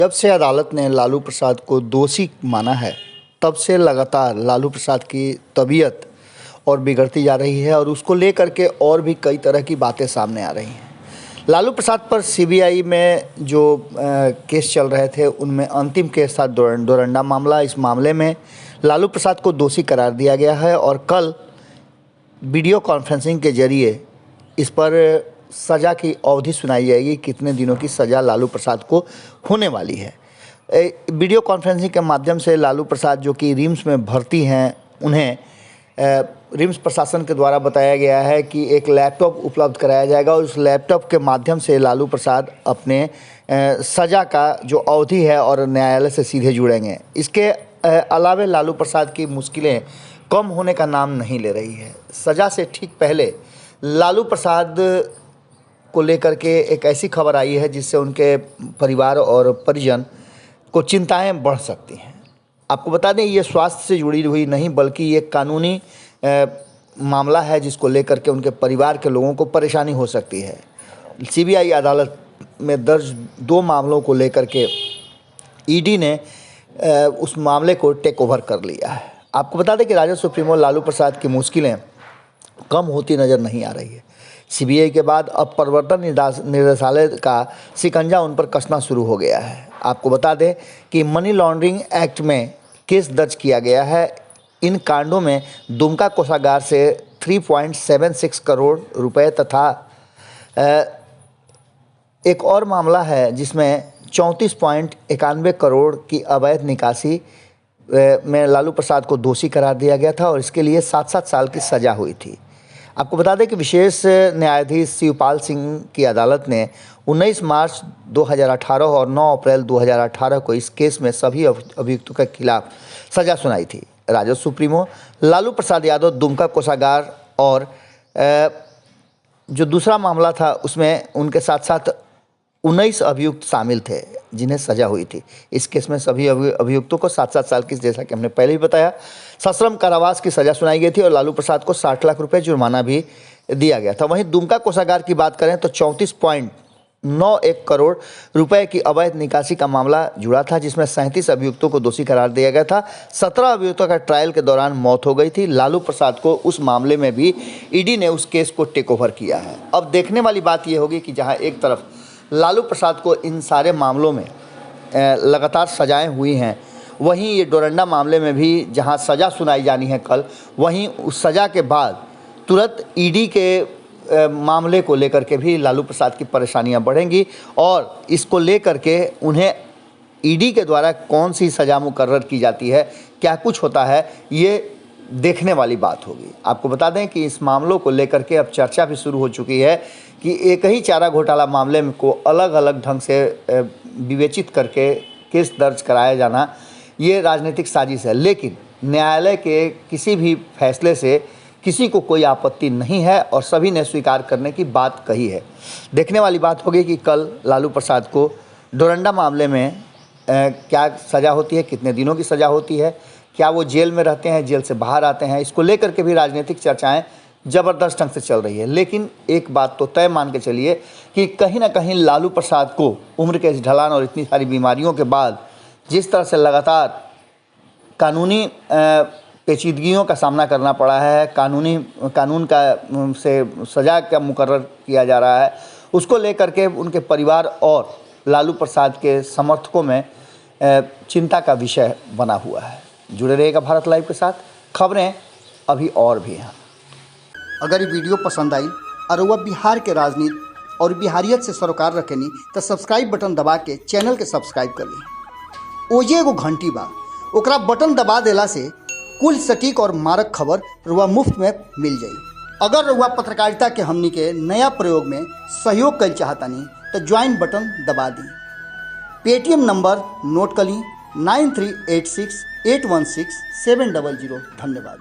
जब से अदालत ने लालू प्रसाद को दोषी माना है, तब से लगातार लालू प्रसाद की तबीयत और बिगड़ती जा रही है और उसको लेकर के और भी कई तरह की बातें सामने आ रही हैं। लालू प्रसाद पर सीबीआई में जो केस चल रहे थे, उनमें अंतिम केस था डोरंडा मामला। इस मामले में लालू प्रसाद को दोषी करार दिया गया है और कल वीडियो कॉन्फ्रेंसिंग के जरिए इस पर सज़ा की अवधि सुनाई जाएगी, कितने दिनों की सज़ा लालू प्रसाद को होने वाली है। वीडियो कॉन्फ्रेंसिंग के माध्यम से लालू प्रसाद जो कि रिम्स में भर्ती हैं, उन्हें रिम्स प्रशासन के द्वारा बताया गया है कि एक लैपटॉप उपलब्ध कराया जाएगा और उस लैपटॉप के माध्यम से लालू प्रसाद अपने सज़ा का जो अवधि है और न्यायालय से सीधे जुड़ेंगे। इसके अलावा लालू प्रसाद की मुश्किलें कम होने का नाम नहीं ले रही है। सज़ा से ठीक पहले लालू प्रसाद को लेकर के एक ऐसी खबर आई है जिससे उनके परिवार और परिजन को चिंताएं बढ़ सकती हैं। आपको बता दें, ये स्वास्थ्य से जुड़ी हुई नहीं बल्कि ये कानूनी मामला है जिसको लेकर के उनके परिवार के लोगों को परेशानी हो सकती है। सीबीआई अदालत में दर्ज 2 मामलों को लेकर के ईडी ने उस मामले को टेक ओवर कर लिया है। आपको बता दें कि राजद सुप्रीमो लालू प्रसाद की मुश्किलें कम होती नज़र नहीं आ रही है। सीबीआई के बाद अब प्रवर्तन निदेशालय का शिकंजा उन पर कसना शुरू हो गया है। आपको बता दें कि मनी लॉन्ड्रिंग एक्ट में केस दर्ज किया गया है। इन कांडों में दुमका कोषागार से 3.76 करोड़ रुपए तथा एक और मामला है जिसमें 34.91 करोड़ की अवैध निकासी में लालू प्रसाद को दोषी करार दिया गया था और इसके लिए 7-7 साल की सज़ा हुई थी। आपको बता दें कि विशेष न्यायाधीश शिवपाल सिंह की अदालत ने 19 मार्च 2018 और 9 अप्रैल 2018 को इस केस में सभी अभियुक्तों के खिलाफ सज़ा सुनाई थी। राजद सुप्रीमो लालू प्रसाद यादव दुमका कोषागार और जो दूसरा मामला था उसमें उनके साथ साथ 19 अभियुक्त शामिल थे जिन्हें सज़ा हुई थी। इस केस में सभी अभियुक्तों को 7-7 साल की, जैसा कि हमने पहले भी बताया, सश्रम कारावास की सज़ा सुनाई गई थी और लालू प्रसाद को 60 लाख रुपए जुर्माना भी दिया गया था। वहीं दुमका कोषागार की बात करें तो 34.91 करोड़ रुपए की अवैध निकासी का मामला जुड़ा था जिसमें 37 अभियुक्तों को दोषी करार दिया गया था। 17 अभियुक्तों का ट्रायल के दौरान मौत हो गई थी। लालू प्रसाद को उस मामले में भी ईडी ने उस केस को टेक ओवर किया है। अब देखने वाली बात यह होगी कि जहाँ एक तरफ लालू प्रसाद को इन सारे मामलों में लगातार सजाएं हुई हैं, वहीं ये डोरंडा मामले में भी जहां सज़ा सुनाई जानी है कल, वहीं उस सज़ा के बाद तुरंत ईडी के मामले को लेकर के भी लालू प्रसाद की परेशानियां बढ़ेंगी और इसको लेकर के उन्हें ईडी के द्वारा कौन सी सज़ा मुकर्रर की जाती है, क्या कुछ होता है, ये देखने वाली बात होगी। आपको बता दें कि इस मामलों को लेकर के अब चर्चा भी शुरू हो चुकी है कि एक ही चारा घोटाला मामले में को अलग अलग ढंग से विवेचित करके केस दर्ज कराया जाना ये राजनीतिक साजिश है। लेकिन न्यायालय के किसी भी फैसले से किसी को कोई आपत्ति नहीं है और सभी ने स्वीकार करने की बात कही है। देखने वाली बात होगी कि कल लालू प्रसाद को डोरंडा मामले में क्या सज़ा होती है, कितने दिनों की सज़ा होती है, क्या वो जेल में रहते हैं, जेल से बाहर आते हैं। इसको लेकर के भी राजनीतिक चर्चाएं ज़बरदस्त ढंग से चल रही है। लेकिन एक बात तो तय मान के चलिए कि कहीं ना कहीं लालू प्रसाद को उम्र के इस ढलान और इतनी सारी बीमारियों के बाद जिस तरह से लगातार कानूनी पेचीदगियों का सामना करना पड़ा है, कानून का से सज़ा का मुकर्रर किया जा रहा है, उसको लेकर के उनके परिवार और लालू प्रसाद के समर्थकों में चिंता का विषय बना हुआ है। जुड़े रहेगा भारत लाइव के साथ, खबरें अभी और भी हैं। अगर ये वीडियो पसंद आई और वह बिहार के राजनीति और बिहारियत से सरोकार रखेनी तो सब्सक्राइब बटन दबा के चैनल के सब्सक्राइब कर ली। ओजे एगो घंटी बा, ओकरा बटन दबा देला से कुल सटीक और मारक खबर रुआ मुफ्त में मिल जाई। अगर रुआ पत्रकारिता के हमनी के नया प्रयोग में सहयोग कर चाहतानी तो ज्वाइन बटन दबा दी। पेटीएम नंबर नोट कर ली 9386816700। धन्यवाद।